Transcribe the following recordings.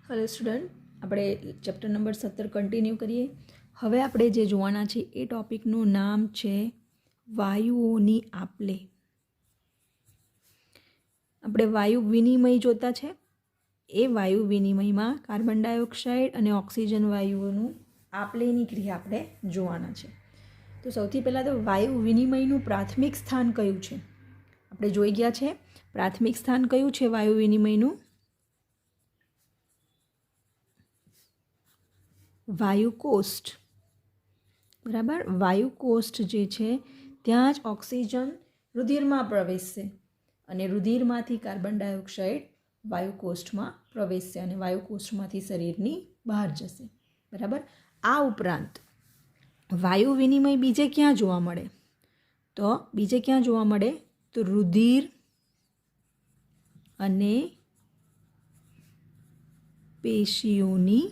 Hello student, આપણે chapter number 17 continue કરીએ। હવે આપણે જે જોવાના છે એ ટોપિકનું નામ છે વાયુઓની આપલે। આપણે વાયુ વિનિમય જોતા છે। એ વાયુ વિનિમયમાં કાર્બન ડાયોક્સાઇડ અને ઓક્સિજન વાયુઓનું આપલેની ક્રિયા આપણે જોવાના છે। તો સૌથી પહેલાં તો વાયુ વિનિમયનું પ્રાથમિક સ્થાન કયું છે આપણે જોઈ ગયા છે। પ્રાથમિક સ્થાન કયું છે વાયુ વિનિમયનું? વાયુકોષ્ઠ, બરાબર। વાયુકોષ્ઠ જે છે ત્યાં જ ઓક્સિજન રુધિરમાં પ્રવેશશે અને રુધિરમાંથી કાર્બન ડાયોક્સાઇડ વાયુકોષ્ઠમાં પ્રવેશશે અને વાયુકોષ્ઠમાંથી શરીરની બહાર જશે, બરાબર। આ ઉપરાંત વાયુ વિનિમય બીજે ક્યાં જોવા મળે? તો બીજે ક્યાં જોવા મળે? તો રુધિર અને પેશીઓની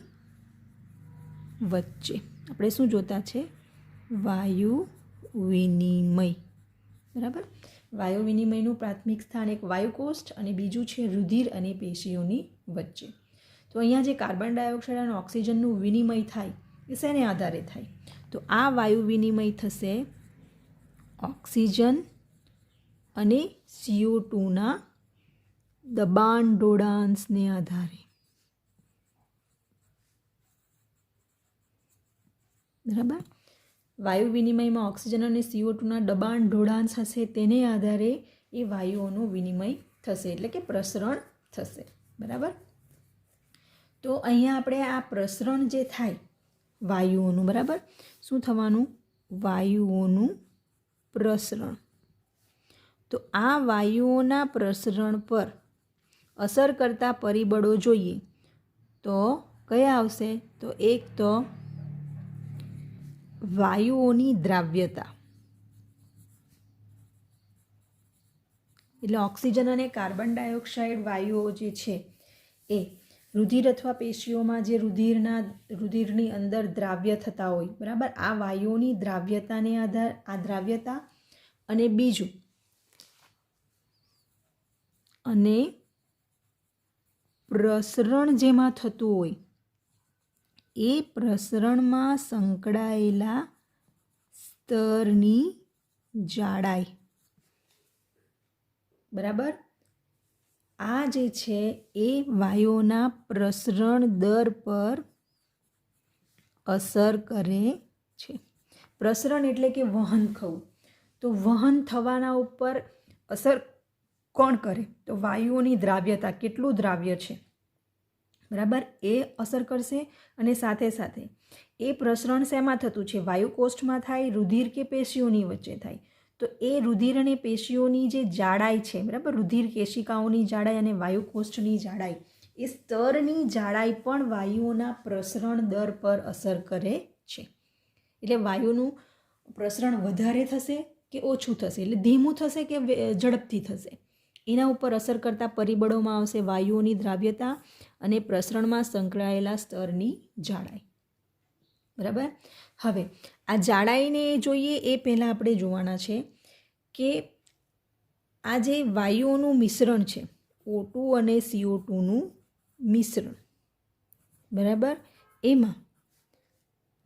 વચ્ચે આપણે શું જોતા છે? વાયુ વિનિમય, બરાબર। વાયુ વિનિમયનું પ્રાથમિક સ્થાન એક વાયુકોષ્ઠ અને બીજું છે રુધિર અને પેશીઓની વચ્ચે। તો અહીંયા જે કાર્બન ડાયોક્સાઇડ અને ઓક્સિજનનું વિનિમય થાય એ શેને આધારે થાય? તો આ વાયુ વિનિમય થશે ઓક્સિજન અને CO2ના દબાણ ઢોળાંશને આધારે, બરાબર। વાયુ વિનિમયમાં ઓક્સિજન અને CO2ના દબાણ ઢોળાંશ હશે તેને આધારે એ વાયુઓનું વિનિમય થશે, એટલે કે પ્રસરણ થશે, બરાબર। તો અહીંયા આપણે આ પ્રસરણ જે થાય વાયુઓનું, બરાબર, શું થવાનું? વાયુઓનું પ્રસરણ। તો આ વાયુઓના પ્રસરણ પર અસર કરતા પરિબળો જોઈએ તો કયા આવશે? તો એક તો વાયુઓની દ્રાવ્યતા, એટલે ઓક્સિજન અને કાર્બન ડાયોક્સાઇડ વાયુઓ જે છે એ રુધિર અથવા પેશીઓમાં જે રુધિરની અંદર દ્રાવ્ય થતા હોય, બરાબર, આ વાયુઓની દ્રાવ્યતાને આધાર આ દ્રાવ્યતા અને બીજું અને પ્રસરણ જેમાં થતું હોય એ પ્રસરણમાં સંકળાયેલા સ્તરની જાડાઈ, બરાબર, આ જે છે એ વાયુઓના પ્રસરણ દર પર અસર કરે છે। પ્રસરણ એટલે કે વહન થવું, તો વહન થવાના ઉપર અસર કોણ કરે? તો વાયુઓની દ્રાવ્યતા, કેટલું દ્રાવ્ય છે, બરાબર, એ અસર કરશે। અને સાથે સાથે એ પ્રસરણ શેમાં થતું છે? વાયુકોષ્ઠમાં થાય, રુધિર કે પેશીઓની વચ્ચે થાય। તો એ રુધિર અને પેશીઓની જે જાડાઈ છે, બરાબર, રુધિર કેશિકાઓની જાડાઈ અને વાયુકોષ્ઠની જાડાઈ, એ સ્તરની જાડાઈ પણ વાયુઓના પ્રસરણ દર પર અસર કરે છે। એટલે વાયુનું પ્રસરણ વધારે થશે કે ઓછું થશે, એટલે ધીમું થશે કે ઝડપથી થશે, એના ઉપર અસર કરતા પરિબળોમાં આવશે વાયુઓની દ્રાવ્યતા અને પ્રસરણમાં સંકળાયેલા સ્તરની જાડાઈ, બરાબર। હવે આ જાડાઈને જોઈએ એ પહેલાં આપણે જોવાના છે કે આ જે વાયુઓનું મિશ્રણ છે O2 અને CO2નું મિશ્રણ, બરાબર, એમાં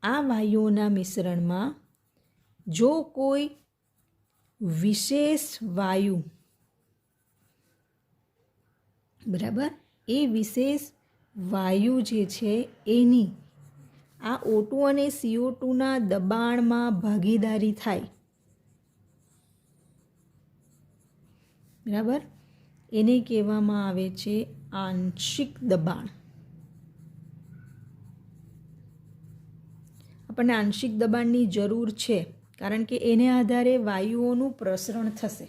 આ વાયુઓના મિશ્રણમાં જો કોઈ વિશેષ વાયુ, બરાબર, એ વિશેષ વાયુ જે છે એની આ O2 અને CO2ના દબાણમાં ભાગીદારી થાય, બરાબર, એને કહેવામાં આવે છે આંશિક દબાણ। આપણને આંશિક દબાણની જરૂર છે કારણ કે એને આધારે વાયુઓનું પ્રસરણ થશે,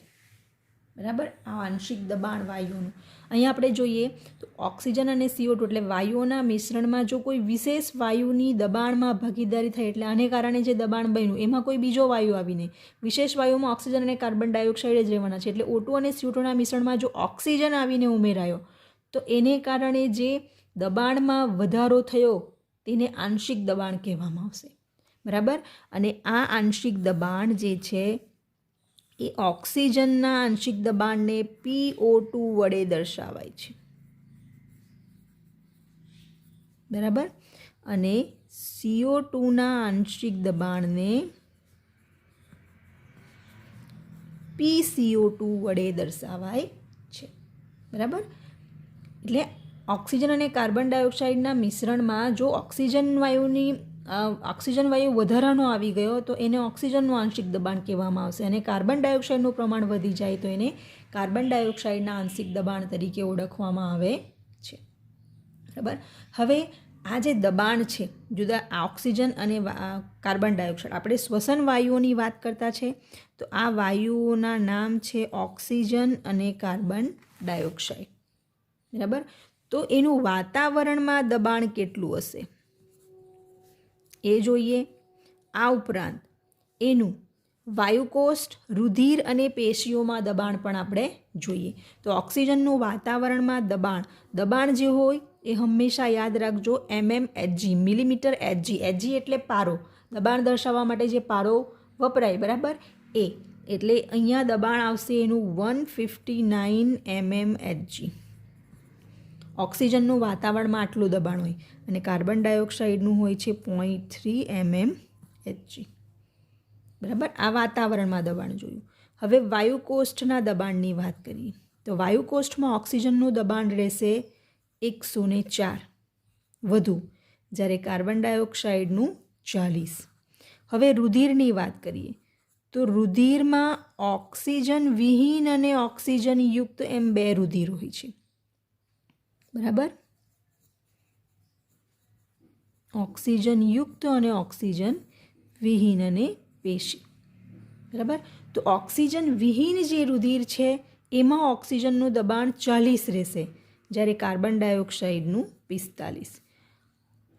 બરાબર। આ આંશિક દબાણ વાયુઓનું અહીંયા આપણે જોઈએ તો ઓક્સિજન અને CO2 એટલે વાયુઓના મિશ્રણમાં જો કોઈ વિશેષ વાયુની દબાણમાં ભાગીદારી થાય, એટલે આને કારણે જે દબાણ બન્યું એમાં કોઈ બીજો વાયુ આવીને વિશેષ વાયુમાં ઓક્સિજન અને કાર્બન ડાયોક્સાઇડ જ રહેવાના છે, એટલે O2 અને CO2ના મિશ્રણમાં જો ઓક્સિજન આવીને ઉમેરાયો તો એને કારણે જે દબાણમાં વધારો થયો તેને આંશિક દબાણ કહેવામાં આવશે, બરાબર। અને આ આંશિક દબાણ જે છે એ ઓક્સિજનના આંશિક દબાણને PO2 વડે દર્શાવાય છે, બરાબર, અને CO2ના આંશિક દબાણને PCO2 વડે દર્શાવાય છે. બરાબર, એટલે ઓક્સિજન અને કાર્બન ડાયોક્સાઇડના મિશ્રણમાં જો ઓક્સિજન વાયુ વધારાનો આવી ગયો તો એને ઓક્સિજનનું આંશિક દબાણ કહેવામાં આવશે, અને કાર્બન ડાયોક્સાઇડનું પ્રમાણ વધી જાય તો એને કાર્બન ડાયોક્સાઇડના આંશિક દબાણ તરીકે ઓળખવામાં આવે છે. બરાબર, હવે આ જે દબાણ છે જુદા ઓક્સિજન અને કાર્બન ડાયોક્સાઇડ, આપણે શ્વસન વાયુઓની વાત કરતા છે તો આ વાયુઓના નામ છે ઓક્સિજન અને કાર્બન ડાયોક્સાઇડ. બરાબર, તો એનું વાતાવરણમાં દબાણ કેટલું હશે એ જોઈએ. આ ઉપરાંત એનું વાયુકોષ્ઠ, રુધિર અને પેશીઓમાં દબાણ પણ આપણે જોઈએ. તો ઓક્સિજનનું વાતાવરણમાં દબાણ જે હોય એ હંમેશા યાદ રાખજો mmHg, મિલીમીટર Hg. Hg એટલે પારો, દબાણ દર્શાવવા માટે જે પારો વપરાય, બરાબર, એ એટલે અહીંયા દબાણ આવશે એનું 159 mmHg. ઓક્સિજનનું વાતાવરણમાં આટલું દબાણ હોય અને કાર્બન ડાયોક્સાઇડનું હોય છે 0.3 mmHg. બરાબર, આ વાતાવરણમાં દબાણ જોયું. હવે વાયુકોષ્ઠના દબાણની વાત કરીએ તો વાયુકોષ્ઠમાં ઓક્સિજનનું દબાણ રહેશે 104 વધુ, જ્યારે કાર્બન ડાયોક્સાઇડનું 40. હવે રુધિરની વાત કરીએ તો રુધિરમાં ઓક્સિજન વિહીન અને ઓક્સિજન યુક્ત એમ બે રુધિર હોય છે. બરાબર, ઓક્સિજન યુક્ત અને ઓક્સિજન વિહીન અને પેશી. બરાબર, તો ઓક્સિજન વિહીન જે રુધિર છે એમાં ઓક્સિજનનું દબાણ 40 રહેશે, જ્યારે કાર્બન ડાયોક્સાઇડનું 45.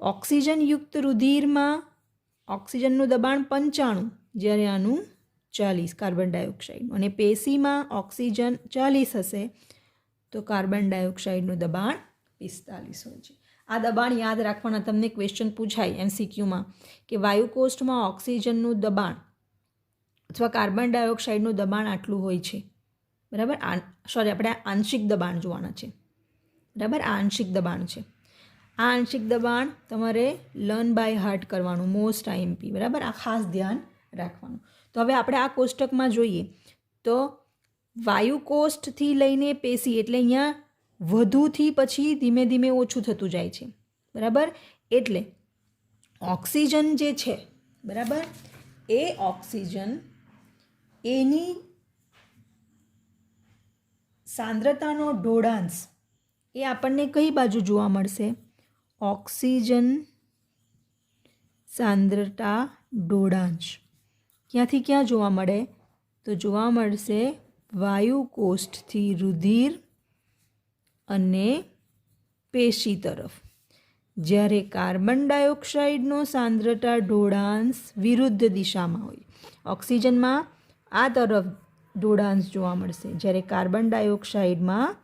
ઓક્સિજન યુક્ત રુધિરમાં ઓક્સિજનનું દબાણ 95, જ્યારે આનું 40 કાર્બન ડાયોક્સાઇડનું, અને પેશીમાં ઓક્સિજન 40 હશે તો કાર્બન ડાયોક્સાઇડનું દબાણ 45 હોય છે. આ દબાણ યાદ રાખવાના. તમને ક્વેશ્ચન પૂછાય MCQમાં કે વાયુકોષ્ઠમાં ઓક્સિજનનું દબાણ અથવા કાર્બન ડાયોક્સાઇડનું દબાણ આટલું હોય છે. બરાબર, આપણે આંશિક દબાણ જોવાના છે. બરાબર, આ આંશિક દબાણ છે. આ આંશિક દબાણ તમારે લર્ન બાય હાર્ટ કરવાનું, મોસ્ટ IMP. બરાબર, આ ખાસ ધ્યાન રાખવાનું. તો હવે આપણે આ કોષ્ટકમાં જોઈએ તો વાયુકોષ્ઠથી લઈને પેશી એટલે અહીંયા વધુથી પછી ધીમે ધીમે ઓછું થતું જાય છે. બરાબર, એટલે ઓક્સિજન જે છે, બરાબર, એ ઓક્સિજન એની સાંદ્રતાનો ઢોળાંશ એ આપણને કઈ બાજુ જોવા મળશે? ઓક્સિજન સાંદ્રતા ઢોળાંશ ક્યાંથી ક્યાં જોવા મળે? તો જોવા મળશે વાયુકોષ્ઠથી રુધિર અને પેશી તરફ, જ્યારે કાર્બન ડાયોક્સાઇડનો સાંદ્રતા ઢોળાંશ વિરુદ્ધ દિશામાં હોય. ઓક્સિજનમાં આ તરફ ઢોળાંશ જોવા મળશે, જ્યારે કાર્બન ડાયોક્સાઇડમાં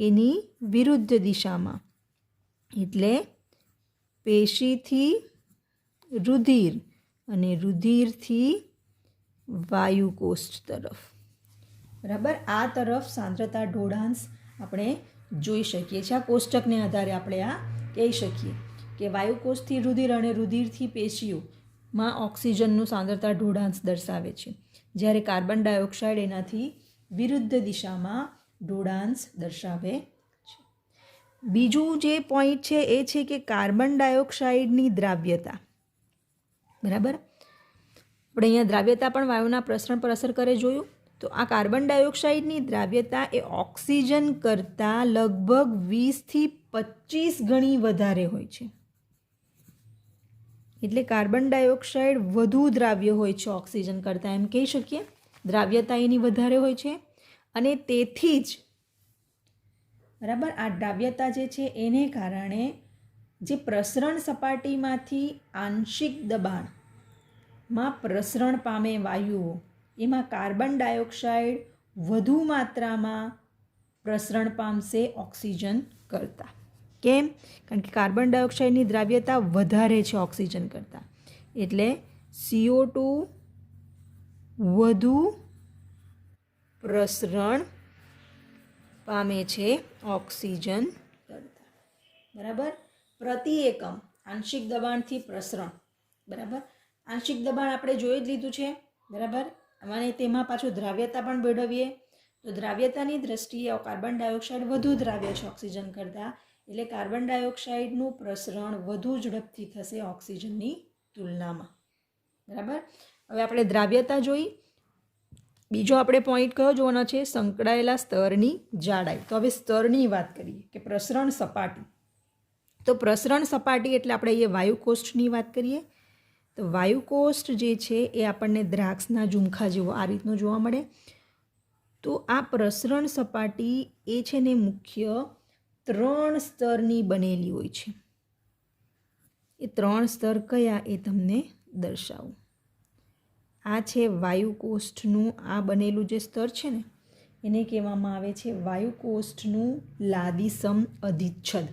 એની વિરુદ્ધ દિશામાં, એટલે પેશીથી રુધિર અને રુધિરથી વાયુકોષ્ઠ તરફ. બરાબર, આ તરફ સાંદ્રતા ઢોળાંશ આપણે જોઈ શકીએ છીએ. આ કોષ્ટકને આધારે આપણે આ કહી શકીએ કે વાયુકોષ્ઠથી રુધિર અને રુધિરથી પેશીઓમાં ઓક્સિજનનું સાંદ્રતા ઢોળાંશ દર્શાવે છે, જ્યારે કાર્બન ડાયોક્સાઇડ એનાથી વિરુદ્ધ દિશામાં ઢોળાંશ દર્શાવે છે. બીજું જે પોઈન્ટ છે એ છે કે કાર્બન ડાયોક્સાઇડની દ્રાવ્યતા. બરાબર, આપણે અહીંયા દ્રાવ્યતા પણ વાયુના પ્રસરણ પર અસર કરે જોયું. તો આ કાર્બન ડાયોક્સાઇડની દ્રાવ્યતા એ ઓક્સિજન કરતાં લગભગ 20 થી 25 ગણી વધારે હોય છે. એટલે કાર્બન ડાયોક્સાઇડ વધુ દ્રાવ્ય હોય છે ઓક્સિજન કરતાં, એમ કહી શકીએ. દ્રાવ્યતા એની વધારે હોય છે અને તેથી જ બરાબર આ દ્રાવ્યતા જે છે એને કારણે જે પ્રસરણ સપાટીમાંથી આંશિક દબાણમાં પ્રસરણ પામે વાયુઓ, એમાં કાર્બન ડાયોક્સાઇડ વધુ માત્રામાં પ્રસરણ પામશે ઓક્સિજન કરતાં. કેમ? કારણ કે કાર્બન ડાયોક્સાઇડની દ્રાવ્યતા વધારે છે ઓક્સિજન કરતાં, એટલે CO2 વધુ પ્રસરણ પામે છે ઓક્સિજન કરતાં. બરાબર, પ્રતિ એકમ આંશિક દબાણથી પ્રસરણ, બરાબર. આંશિક દબાણ આપણે જોઈ જ લીધું છે, બરાબર. અને તેમાં પાછું દ્રાવ્યતા પણ મેળવીએ. તો દ્રાવ્યતાની દ્રષ્ટિએ કાર્બન ડાયોક્સાઇડ વધુ દ્રાવ્ય છે ઓક્સિજન કરતાં, એટલે કાર્બન ડાયોક્સાઇડનું પ્રસરણ વધુ ઝડપથી થશે ઓક્સિજનની તુલનામાં, બરાબર. હવે આપણે દ્રાવ્યતા જોઈ. બીજો આપણે પોઈન્ટ કયો જોવાનો છે? સંકળાયેલા સ્તરની જાડાઈ. તો હવે સ્તરની વાત કરીએ કે પ્રસરણ સપાટી. તો પ્રસરણ સપાટી એટલે આપણે એ વાયુકોષ્ઠની વાત કરીએ. તો વાયુકોષ્ઠ જે છે એ આપણને દ્રાક્ષના ઝુમખા જેવો આ રીતનો જોવા મળે. તો આ પ્રસરણ સપાટી એ છે ને મુખ્ય 3 સ્તરની બનેલી હોય છે. એ 3 સ્તર કયા એ તમને દર્શાવું. આ છે વાયુકોષ્ઠનું આ બનેલું જે સ્તર છે ને એને કહેવામાં આવે છે વાયુકોષ્ઠનું લાદીસમ અધિચ્છદ,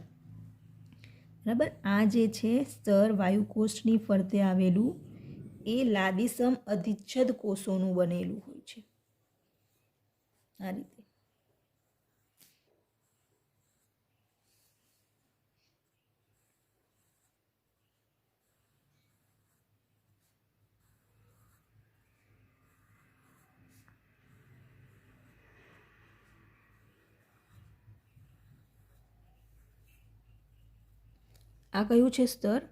બરાબર. આ જે છે સ્તર વાયુકોષ્ઠની ફરતે આવેલું એ લાદીસમ અધિચ્છદ કોષોનું બનેલું હોય છે આ રીતે. આ કયું છે સ્તર?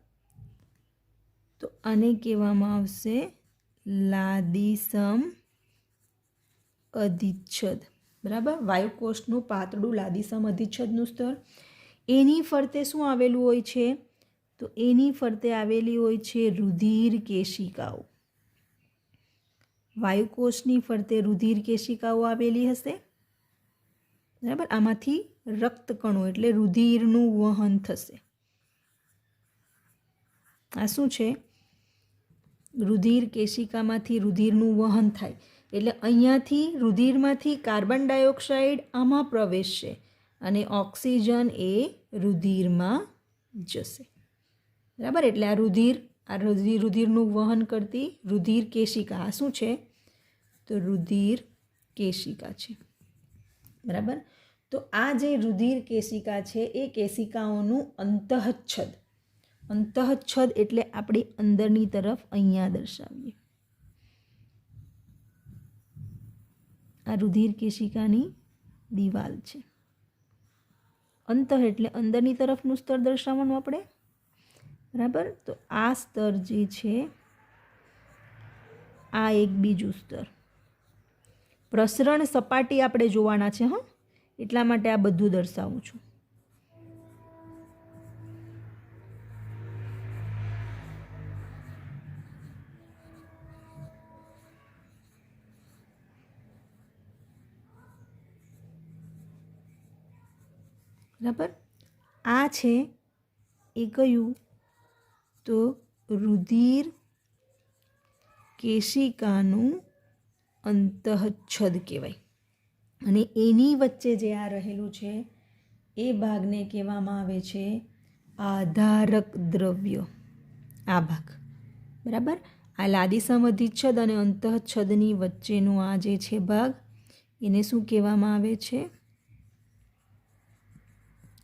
તો આને કહેવામાં આવશે લાદીસમ અધિચ્છદ, બરાબર. વાયુકોષ્ઠનું પાતળું લાદીસમ અધિચ્છદનું સ્તર. એની ફરતે શું આવેલું હોય છે? તો એની ફરતે આવેલી હોય છે રુધિર કેશિકાઓ. વાયુકોષ્ઠની ફરતે રુધિર કેશિકાઓ આવેલી હશે, બરાબર. આમાંથી રક્તકણો એટલે રુધિરનું વહન થશે. આ શું છે? રુધિર કેશિકામાંથી રુધિરનું વહન થાય એટલે અહીંયાથી રુધિરમાંથી કાર્બન ડાયોક્સાઇડ આમાં પ્રવેશશે અને ઓક્સિજન એ રુધિરમાં જશે, બરાબર. એટલે આ રુધિરનું વહન કરતી રુધિર કેશિકા આ શું છે? તો રુધિર કેશિકા છે, બરાબર. તો આ જે રુધિર કેશિકા છે એ કેશિકાઓનું અંતઃચ્છદ. અંતઃચ્છદ એટલે આપણી અંદરની તરફ અહીંયા દર્શાવીએ. આ રુધિર કેશિકાની દિવાલ છે. અંતઃ એટલે અંદરની તરફનું સ્તર દર્શાવવાનું આપણે, બરાબર. તો આ સ્તર જે છે આ એક બીજું સ્તર. પ્રસરણ સપાટી આપણે જોવાના છે, હા, એટલા માટે આ બધું દર્શાવું છું. બરાબર. આ છે એ કયું? તો રુધિર કેશિકાનું અંતઃચ્છદ કહેવાય. અને એની વચ્ચે જે આ રહેલું છે એ ભાગને કહેવામાં આવે છે આધારક દ્રવ્ય. આ ભાગ, બરાબર. આ લાદીસમ અધિચ્છદ અને અંતઃચ્છદની વચ્ચેનું આ જે છે ભાગ એને શું કહેવામાં આવે છે?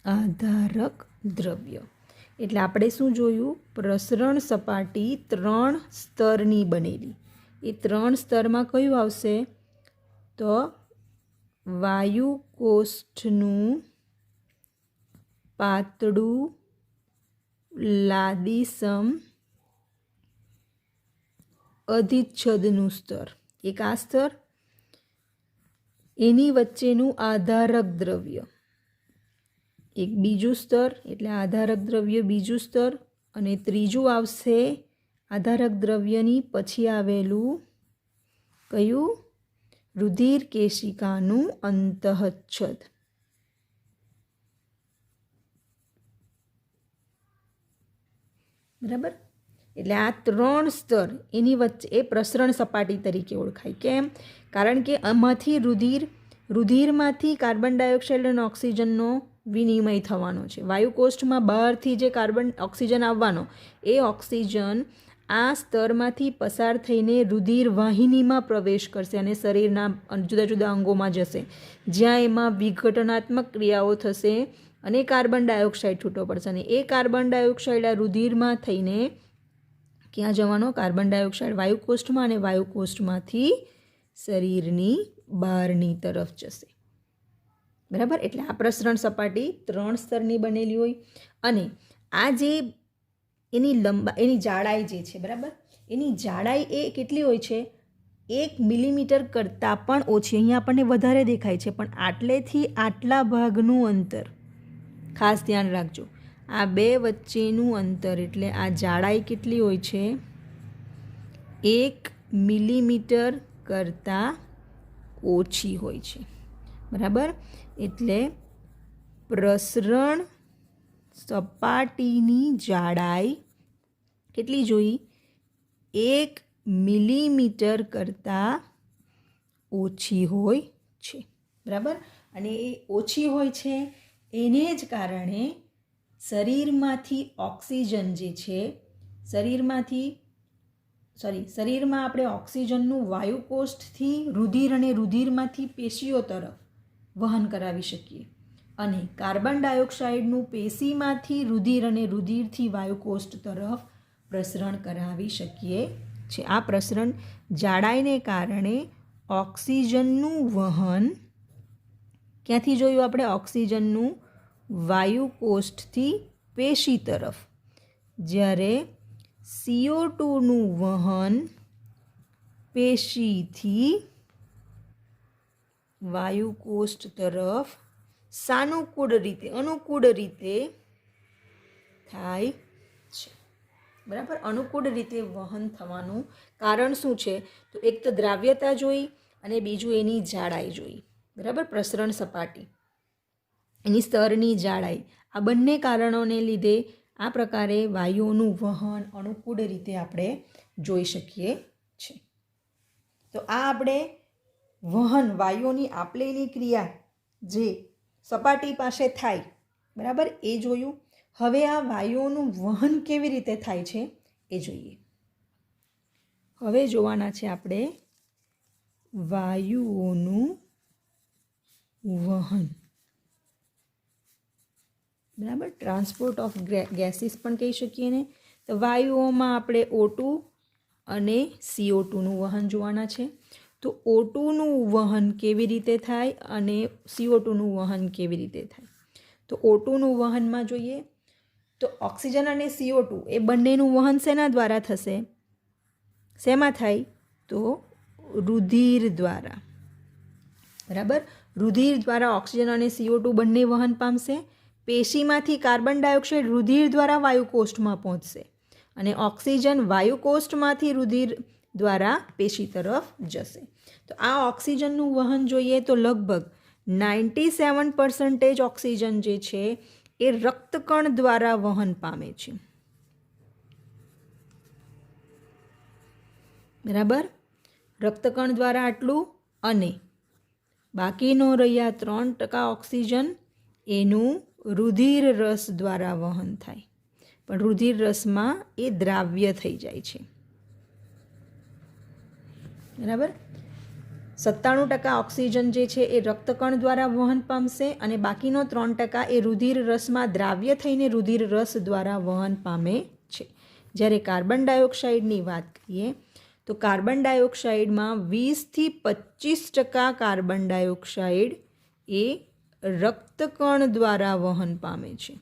આધારક દ્રવ્ય. એટલે આપણે શું જોયું? પ્રસરણ સપાટી 3 સ્તરની બનેલી. એ 3 સ્તરમાં કયું આવશે? તો વાયુકોષ્ઠનું પાતળું લાદીસમ અધિચ્છદનું સ્તર, એક આ સ્તર, એની વચ્ચેનું આધારક દ્રવ્ય એક બીજું સ્તર, એટલે આધારક દ્રવ્ય બીજું સ્તર, અને ત્રીજું આવશે આધારક દ્રવ્યની પછી આવેલું કયું? રુધિર કેશિકાનું અંતઃચ્છદ. બરાબર. એટલે આ 3 સ્તર એની વચ્ચે એ પ્રસરણ સપાટી તરીકે ઓળખાય. કેમ? કારણ કે આમાંથી રુધિરમાંથી કાર્બન ડાયોક્સાઇડ અને ઓક્સિજનનો વિનિમય થવાનો છે. વાયુકોષ્ઠમાં બહારથી જે ઓક્સિજન આવવાનો એ ઓક્સિજન આ સ્તરમાંથી પસાર થઈને રુધિર વાહિનીમાં પ્રવેશ કરશે અને શરીરના જુદા જુદા અંગોમાં જશે, જ્યાં એમાં વિઘટનાત્મક ક્રિયાઓ થશે અને કાર્બન ડાયોક્સાઇડ છૂટો પડશે અને એ કાર્બન ડાયોક્સાઇડ આ રુધિરમાં થઈને ક્યાં જવાનો? કાર્બન ડાયોક્સાઇડ વાયુકોષ્ઠમાં અને વાયુકોષ્ઠમાંથી શરીરની બહારની તરફ જશે. બરાબર. એટલે આ પ્રસરણ સપાટી 3 સ્તરની બનેલી હોય અને આ જે એની જાડાઈ જે છે, બરાબર, એની જાડાઈ એ કેટલી હોય છે? 1 મિલીમીટર કરતાં પણ ઓછી. અહીંયા આપણને વધારે દેખાય છે, પણ આટલેથી આટલા ભાગનું અંતર ખાસ ધ્યાન રાખજો. આ બે વચ્ચેનું અંતર એટલે આ જાડાઈ કેટલી હોય છે? 1 મિલીમીટર કરતાં ઓછી હોય છે. બરાબર. એટલે પ્રસરણ સપાટીની જાડાઈ કેટલી જોઈ? 1 મિલીમીટર કરતાં ઓછી હોય છે. બરાબર. અને એ ઓછી હોય છે એને જ કારણે શરીરમાંથી ઓક્સિજન જે છે, શરીરમાં આપણે ઓક્સિજનનું વાયુકોષ્ઠથી રુધિર અને રુધિરમાંથી પેશીઓ તરફ વહન કરાવી શકીએ અને કાર્બન ડાયોક્સાઇડનું પેશીમાંથી રુધિર અને રુધિરથી વાયુકોષ્ઠ તરફ પ્રસરણ કરાવી શકીએ છીએ. આ પ્રસરણ જાડાઈને કારણે ઓક્સિજનનું વહન ક્યાંથી જોયું આપણે? ઓક્સિજનનું વાયુકોષ્ઠથી પેશી તરફ, જ્યારે CO2નું વહન પેશીથી વાયુકોષ્ઠ તરફ અનુકૂળ રીતે થાય છે. બરાબર. અનુકૂળ રીતે વહન થવાનું કારણ શું છે? તો એક તો દ્રાવ્યતા જોઈ અને બીજું એની જાડાઈ જોઈ. બરાબર. પ્રસરણ સપાટી, એની સ્તરની જાડાઈ, આ બંને કારણોને લીધે આ પ્રકારે વાયુઓનું વહન અનુકૂળ રીતે આપણે જોઈ શકીએ છીએ. તો આ આપણે વહન, વાયુઓની આપલેની ક્રિયા જે સપાટી પાસે થાય, બરાબર, એ જોયું. હવે આ વાયુઓનું વહન કેવી રીતે થાય છે એ જોઈએ. હવે જોવાના છે આપણે વાયુઓનું વહન. બરાબર. ટ્રાન્સપોર્ટ ઓફ ગેસીસ પણ કહી શકીએ ને. તો વાયુઓમાં આપણે O2 અને CO2નું વહન જોવાના છે. તો O2નું વહન કેવી રીતે થાય અને CO2નું વહન કેવી રીતે થાય? તો O2નું વહનમાં જોઈએ તો ઓક્સિજન અને CO2 એ બંનેનું વહન શેના દ્વારા થશે? શેમાં થાય? તો રુધિર દ્વારા. બરાબર. રુધિર દ્વારા ઓક્સિજન અને CO2 બંને વહન પામશે. પેશીમાંથી કાર્બન ડાયોક્સાઇડ રુધિર દ્વારા વાયુકોષ્ઠમાં પહોંચશે અને ઓક્સિજન વાયુકોષ્ઠમાંથી રુધિર દ્વારા પેશી તરફ જશે. તો આ ઓક્સિજનનું વહન જોઈએ તો લગભગ 97% ઓક્સિજન જે છે એ રક્તકણ દ્વારા વહન પામે છે. બરાબર. રક્તકણ દ્વારા આટલું અને બાકીનો રહ્યા 3% ઓક્સિજન એનું રુધિર રસ દ્વારા વહન થાય. પણ રુધિર રસમાં એ દ્રાવ્ય થઈ જાય છે. બરાબર. 97% ઓક્સિજન જે છે એ રક્તકણ દ્વારા વહન પામશે અને બાકીનો 3% એ રુધિર રસમાં દ્રાવ્ય થઈને રુધિર રસ દ્વારા વહન પામે છે. જ્યારે કાર્બન ડાયોક્સાઇડની વાત કરીએ તો કાર્બન ડાયોક્સાઇડમાં 20થી 25% કાર્બન ડાયોક્સાઇડ એ રક્તકણ દ્વારા વહન પામે છે.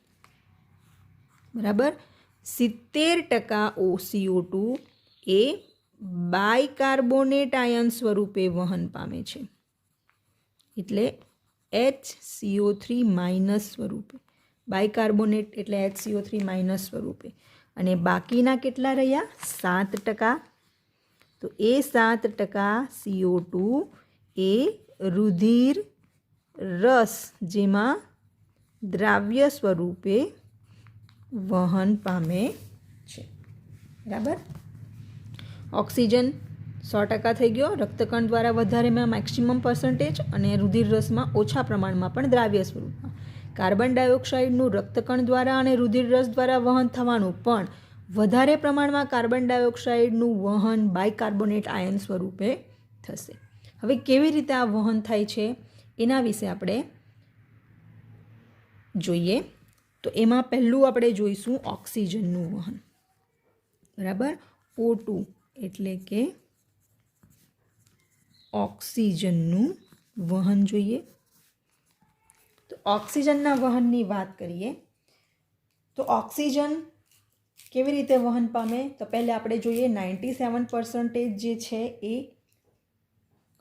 બરાબર. 70% CO2 એ બાયકાર્બોનેટ આયન સ્વરૂપે વહન પામે છે. એટલે HCO3- સ્વરૂપે. બાયકાર્બોનેટ એટલે HCO3- સ્વરૂપે. અને બાકીના કેટલા રહ્યા? 7%. તો એ 7% CO2 એ રુધિર રસ જેમાં દ્રાવ્ય સ્વરૂપે વહન પામે છે. બરાબર. ઓક્સિજન 100% થઈ ગયો, રક્તકણ દ્વારા વધારેમાં મેક્સિમમ પર્સન્ટેજ અને રુધિર રસમાં ઓછા પ્રમાણમાં પણ દ્રાવ્ય સ્વરૂપમાં. કાર્બન ડાયોક્સાઇડનું રક્તકણ દ્વારા અને રુધિર રસ દ્વારા વહન થવાનું પણ વધારે પ્રમાણમાં કાર્બન ડાયોક્સાઇડનું વહન બાયકાર્બોનેટ આયન સ્વરૂપે થશે. હવે કેવી રીતે આ વહન થાય છે એના વિશે આપણે જોઈએ તો એમાં પહેલું આપણે જોઈશું ઓક્સિજનનું વહન. બરાબર, O2 એટલે કે ઓક્સિજનનું વહન જોઈએ. તો ઓક્સિજનના વહનની વાત કરીએ તો ઓક્સિજન કેવી રીતે વહન પામે? તો પહેલાં આપણે જોઈએ 97% જે છે એ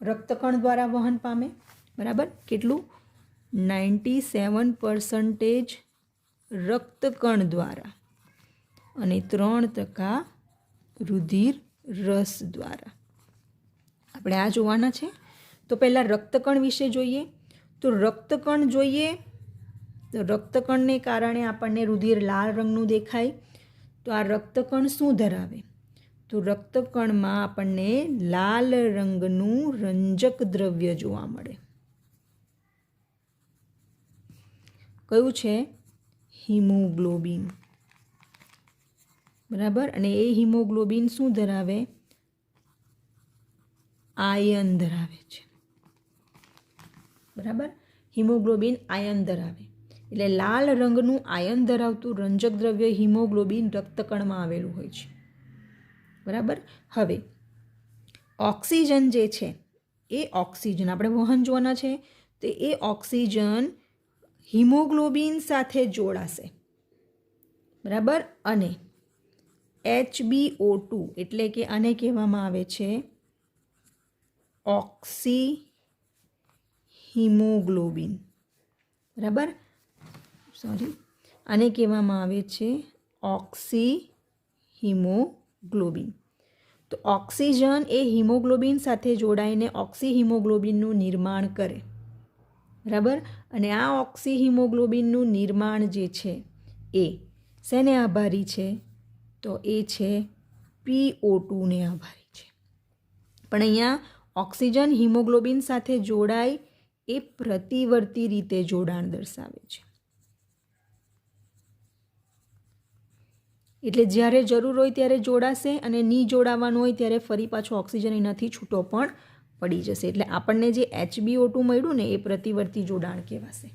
રક્તકણ દ્વારા વહન પામે. બરાબર, કેટલું? 97% રક્તકણ દ્વારા અને 3% રુધિર રસ દ્વારા. આપણે આ જોવાના છે. તો પહેલાં રક્તકણ વિશે જોઈએ. તો રક્તકણ જોઈએ તો રક્તકણને કારણે આપણને રુધિર લાલ રંગનું દેખાય. તો આ રક્તકણ શું ધરાવે? તો રક્તકણમાં આપણને લાલ રંગનું રંજક દ્રવ્ય જોવા મળે. કયું છે? હિમોગ્લોબિન. બરાબર, અને એ હિમોગ્લોબિન શું ધરાવે? આયન ધરાવે છે. બરાબર, હિમોગ્લોબિન આયન ધરાવે. એટલે લાલ રંગનું આયન ધરાવતું રંજક દ્રવ્ય હિમોગ્લોબિન રક્તકણમાં આવેલું હોય છે. બરાબર, હવે ઓક્સિજન જે છે એ ઓક્સિજન આપણે વહન જોવાના છે. તો એ ઓક્સિજન હિમોગ્લોબિન સાથે જોડાશે. બરાબર, અને HbO2 એટલે કે આને કહેવામાં આવે છે ઓક્સી હિમોગ્લોબિન. બરાબર, આને કહેવામાં આવે છે ઓક્સી હિમોગ્લોબિન. તો ઓક્સિજન એ હિમોગ્લોબિન સાથે જોડાઈને ઓક્સી હિમોગ્લોબિનનું નિર્માણ કરે. બરાબર, અને આ ઓક્સી હિમોગ્લોબિનનું નિર્માણ જે છે એ શેને આભારી છે? તો એ છે PO2 ને આભારી છે. પણ અહીંયા ઓક્સિજન હિમોગ્લોબિન સાથે જોડાય એ પ્રતિવર્તી રીતે જોડાણ દર્શાવે છે. એટલે જ્યારે જરૂર હોય ત્યારે જોડાશે અને નહીં જોડાવાનું હોય ત્યારે ફરી પાછો ઓક્સિજન એનાથી છૂટો પણ પડી જશે. એટલે આપણને જે HbO2 મળ્યું ને એ પ્રતિવર્તી જોડાણ કહેવાશે.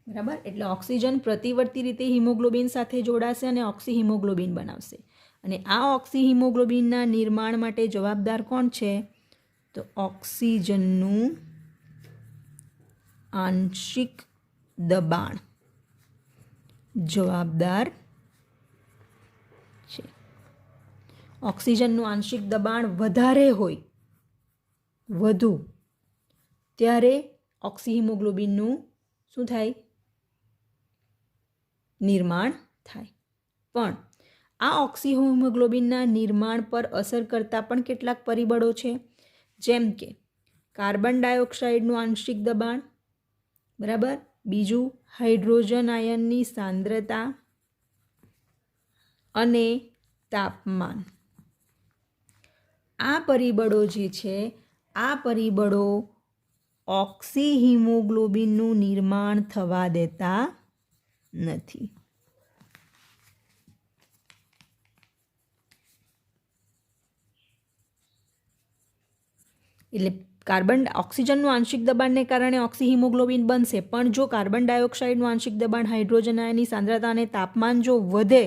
બરાબર, એટલે ઓક્સિજન પ્રતિવર્તી રીતે હિમોગ્લોબિન સાથે જોડાશે અને ઓક્સી હિમોગ્લોબિન બનાવશે. અને આ ઓક્સી હિમોગ્લોબિનના નિર્માણ માટે જવાબદાર કોણ છે? તો ઓક્સિજનનું આંશિક દબાણ જવાબદાર છે. ઓક્સિજનનું આંશિક દબાણ વધારે હોય, વધુ, ત્યારે ઓક્સી હિમોગ્લોબિનનું શું થાય? નિર્માણ થાય. પણ આ ઓક્સી હિમોગ્લોબિનના નિર્માણ પર અસર કરતા પણ કેટલાક પરિબળો છે. જેમ કે કાર્બન ડાયોક્સાઇડનું આંશિક દબાણ. બરાબર, બીજું હાઇડ્રોજન આયનની સાંદ્રતા અને તાપમાન. આ પરિબળો જે છે આ પરિબળો ઓક્સી હિમોગ્લોબિનનું નિર્માણ થવા દેતા નથી. એટલે ઓક્સિજનનું આંશિક દબાણને કારણે ઓક્સી હિમોગ્લોબિન બનશે. પણ જો કાર્બન ડાયોક્સાઇડનું આંશિક દબાણ, હાઇડ્રોજન આયનની સાંદ્રતા અને તાપમાન જો વધે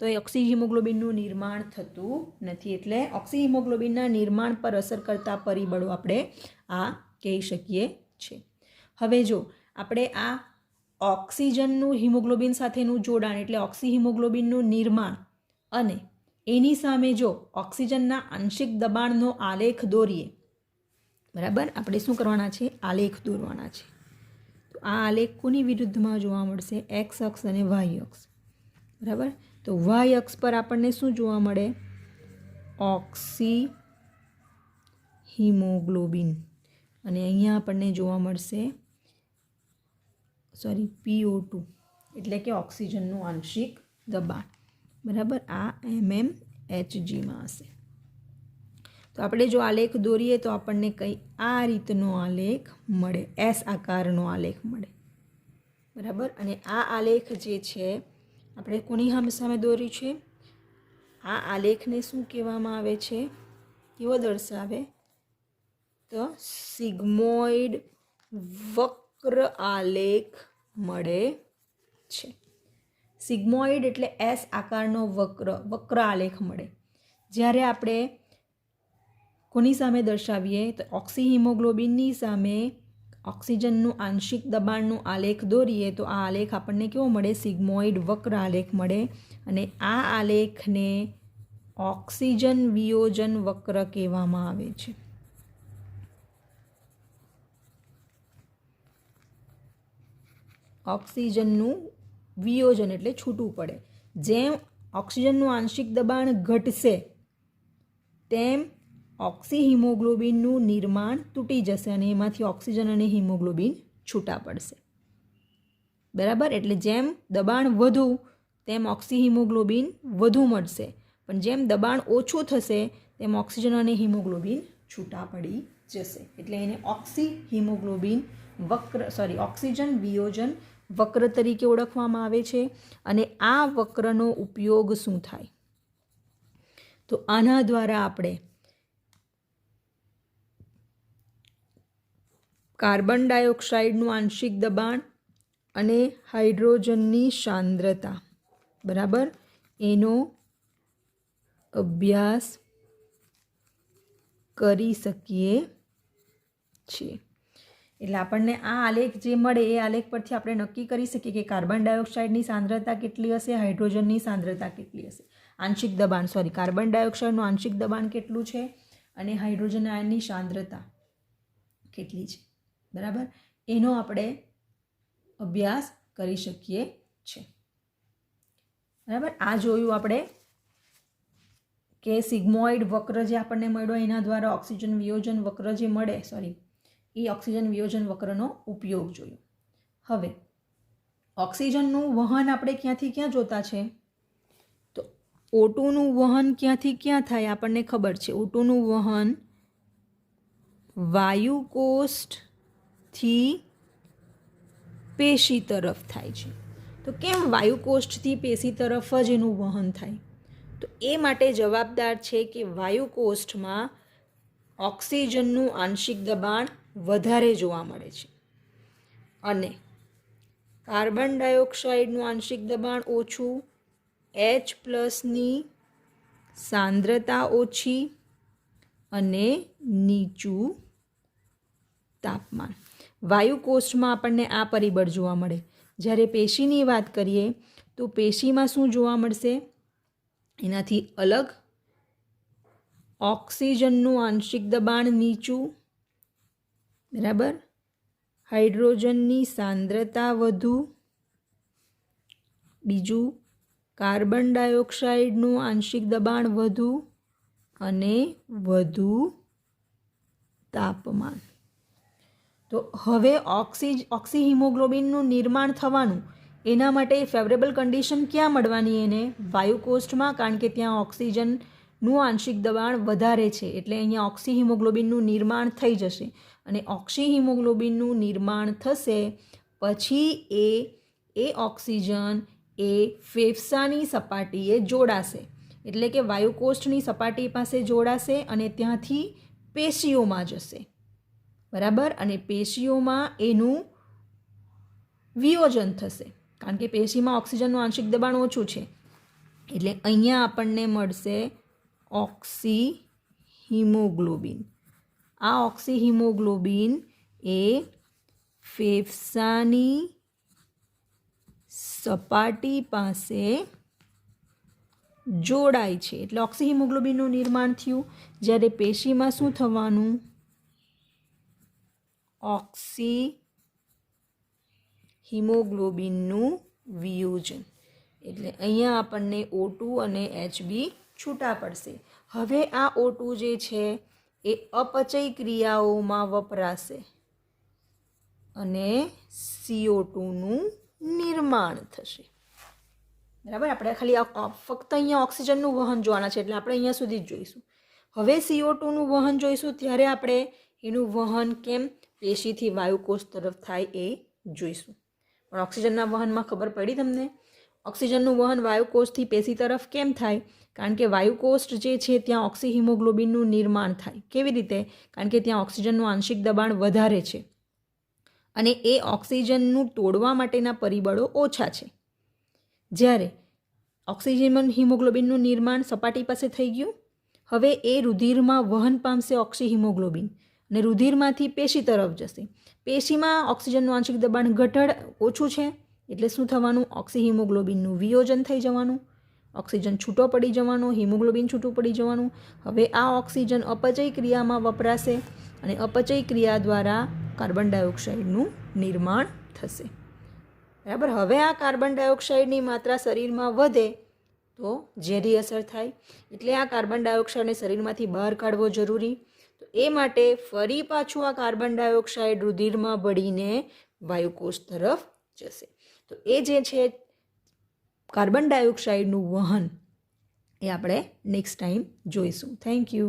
તો એ ઓક્સી હિમોગ્લોબિનનું નિર્માણ થતું નથી. એટલે ઓક્સી હિમોગ્લોબિનના નિર્માણ પર અસર કરતા પરિબળો આપણે આ કહી શકીએ છીએ. હવે જો આપણે આ ઓક્સિજનનું હિમોગ્લોબિન સાથેનું જોડાણ એટલે ઓક્સી હિમોગ્લોબિનનું નિર્માણ અને એની સામે જો ઓક્સિજનના આંશિક દબાણનો આલેખ દોરીએ. બરાબર, આપણે શું કરવાના છે? આલેખ દોરવાના છે. તો આ આલેખ કોની વિરુદ્ધમાં જોવા મળશે? એક્સ અક્ષ અને વાય અક્ષ. બરાબર, તો વાય અક્ષ પર આપણને શું જોવા મળે? ઓક્સી હિમોગ્લોબિન. અને અહીંયા આપણને જોવા મળશે PO2 એટલે કે ઓક્સિજનનું આંશિક દબાણ. બરાબર, આ mmHgમાં હશે. તો આપણે જો આલેખ દોરીએ તો આપણને કંઈ આ રીતનો આલેખ મળે, એસ આકારનો આલેખ મળે. બરાબર, અને આ આલેખ જે છે આપણે કોની સામે દોરી છે? આ આલેખને શું કહેવામાં આવે છે? કેવો દર્શાવે? તો સિગ્મોઇડ વક્ર આલેખ મળે છે. સિગ્મોઇડ એટલે એસ આકારનો વક્ર આલેખ મળે. જ્યારે આપણે કોની સામે દર્શાવીએ તો ઓક્સિહિમોગ્લોબિનની સામે ઓક્સિજનનું આંશિક દબાણનું આલેખ દોરીએ તો આ આલેખ આપણને કેવો મળે? સિગ્મોઇડ વક્ર આલેખ મળે. અને આ આલેખને ઓક્સિજન વિયોજન વક્ર કહેવામાં આવે છે. ઓક્સિજનનું વિયોજન એટલે છૂટું પડે. જેમ ઓક્સિજનનું આંશિક દબાણ ઘટશે તેમ ઓક્સિહિમોગ્લોબિનનું નિર્માણ તૂટી જશે અને એમાંથી ઓક્સિજન અને હિમોગ્લોબિન છૂટા પડશે. બરાબર? એટલે જેમ દબાણ વધુ તેમ ઓક્સિહિમોગ્લોબિન વધુ મળશે, પણ જેમ દબાણ ઓછું થશે તેમ ઓક્સિજન અને હિમોગ્લોબિન છૂટા પડી જશે. એટલે એને ઓક્સિહિમોગ્લોબિન ઓક્સિજન વિયોજન વક્ર તરીકે ઓળખવામાં આવે છે. અને આ વક્રનો ઉપયોગ શું થાય? તો આના દ્વારા આપણે કાર્બન ડાયોક્સાઇડનું આંશિક દબાણ અને હાઇડ્રોજનની સાંદ્રતા, બરાબર, એનો અભ્યાસ કરી શકીએ છીએ. એટલે આપણને આ આલેખ જે મળે એ આલેખ પરથી આપણે નક્કી કરી શકીએ કે કાર્બન ડાયોક્સાઇડની સાંદ્રતા કેટલી હશે, હાઇડ્રોજનની સાંદ્રતા કેટલી હશે. કાર્બન ડાયોક્સાઇડનું આંશિક દબાણ કેટલું છે અને હાઇડ્રોજન આયનની સાંદ્રતા કેટલી છે, બરાબર, એનો આપણે અભ્યાસ કરી શકીએ છીએ. બરાબર? આ જોયું આપણે કે સિગ્મોઇડ વક્ર જે આપણને મળ્યો એના દ્વારા ઓક્સિજન વિયોજન વક્ર જે મળે એ ઓક્સિજન વિયોજન વક્રનો ઉપયોગ જોયો. હવે ઓક્સિજનનું વહન આપણે ક્યાંથી ક્યાં જોતા છે? તો O2નું વહન ક્યાંથી ક્યાં થાય આપણને ખબર છે. O2નું વહન વાયુકોષ્ઠથી પેશી તરફ થાય છે. તો કેમ વાયુકોષ્ઠથી પેશી તરફ જ એનું વહન થાય? તો એ માટે જવાબદાર છે કે વાયુકોષ્ઠમાં ઓક્સિજનનું આંશિક દબાણ વધારે જોવા મળે છે અને કાર્બન ડાયોક્સાઇડનું આંશિક દબાણ ઓછું, H+ની સાંદ્રતા ઓછી અને નીચું તાપમાન. વાયુકોષ્ઠમાં આપણને આ પરિબળ જોવા મળે. જ્યારે પેશીની વાત કરીએ તો પેશીમાં શું જોવા મળશે? એનાથી અલગ ઓક્સિજનનું આંશિક દબાણ નીચું, બરાબર, હાઇડ્રોજનની સાંદ્રતા વધુ, બીજું કાર્બન ડાયોક્સાઇડનું આંશિક દબાણ વધુ અને વધુ તાપમાન. તો હવે ઓક્સિહિમોગ્લોબિનનું નિર્માણ થવાનું એના માટે ફેવરેબલ કન્ડિશન ક્યાં મળવાની? એને વાયુકોષ્ઠમાં, કારણ કે ત્યાં ઓક્સિજનનું આંશિક દબાણ વધારે છે એટલે અહીંયા ઓક્સિહિમોગ્લોબિનનું નિર્માણ થઈ જશે. અને ઓક્સિહિમોગ્લોબિનનું નિર્માણ થશે પછી એ ઓક્સિજન એ ફેફસાની સપાટીએ જોડાશે. એટલે કે વાયુકોષ્ઠની સપાટી પાસે જોડાશે અને ત્યાંથી પેશીઓમાં જશે, બરાબર, અને પેશીઓમાં એનું વિયોજન થશે કારણ કે પેશીમાં ઓક્સિજનનું આંશિક દબાણ ઓછું છે એટલે અહીંયા આપણને મળશે ઓક્સિહિમોગ્લોબિન. આ ઓક્સિહિમોગ્લોબિન એ ફેફસાની સપાટી પાસે જોડાય છે એટલે ઓક્સિહિમોગ્લોબિનનું નિર્માણ થયું. જ્યારે પેશીમાં શું થવાનું? ઓક્સિહિમોગ્લોબિનનું વિયોજન. એટલે અહીંયા આપણને O2 અને Hb છૂટા પડશે. હવે આ O2 જે છે એ અપચય ક્રિયાઓમાં વપરાશે અને CO2નું નિર્માણ થશે. બરાબર? આપણે ખાલી ફક્ત અહીંયા ઓક્સિજનનું વહન જોવાના છે એટલે આપણે અહીંયા સુધી જ જોઈશું. હવે CO2નું વહન જોઈશું ત્યારે આપણે એનું વહન કેમ પેશીથી વાયુકોષ તરફ થાય એ જોઈશું. પણ ઓક્સિજનના વહનમાં ખબર પડી તમને? ઓક્સિજનનું વહન વાયુકોષથી પેશી તરફ કેમ થાય? કારણ કે વાયુકોષ્ઠ જે છે ત્યાં ઓક્સિહિમોગ્લોબિનનું નિર્માણ થાય. કેવી રીતે? કારણ કે ત્યાં ઓક્સિજનનું આંશિક દબાણ વધારે છે અને એ ઓક્સિજનનું તોડવા માટેના પરિબળો ઓછા છે. જ્યારે ઓક્સિજન હિમોગ્લોબિનનું નિર્માણ સપાટી પાસે થઈ ગયું. હવે એ રુધિરમાં વહન પામશે ઓક્સી હિમોગ્લોબિન અને રુધિરમાંથી પેશી તરફ જશે. પેશીમાં ઓક્સિજનનું આંશિક દબાણ ઘટાડ ઓછું છે એટલે શું થવાનું? ઓક્સી હિમોગ્લોબિનનું વિયોજન થઈ જવાનું, ઓક્સિજન છૂટો પડી જવાનો, હિમોગ્લોબિન છૂટું પડી જવાનું. હવે આ ઓક્સિજન અપચય ક્રિયામાં વપરાશે અને અપચય ક્રિયા દ્વારા કાર્બન ડાયોક્સાઇડનું નિર્માણ થશે. બરાબર. હવે આ કાર્બન ડાયોક્સાઇડની માત્રા શરીરમાં વધે તો ઝેરી અસર થાય, એટલે આ કાર્બન ડાયોક્સાઇડને શરીરમાંથી બહાર કાઢવો જરૂરી. તો એ માટે ફરી પાછું આ કાર્બન ડાયોક્સાઇડ રુધિરમાં ભળીને વાયુકોષ તરફ જશે. તો એ જે છે કાર્બન ડાયોક્સાઇડનું વહન એ આપણે નેક્સ્ટ ટાઈમ જોઈશું. Thank you.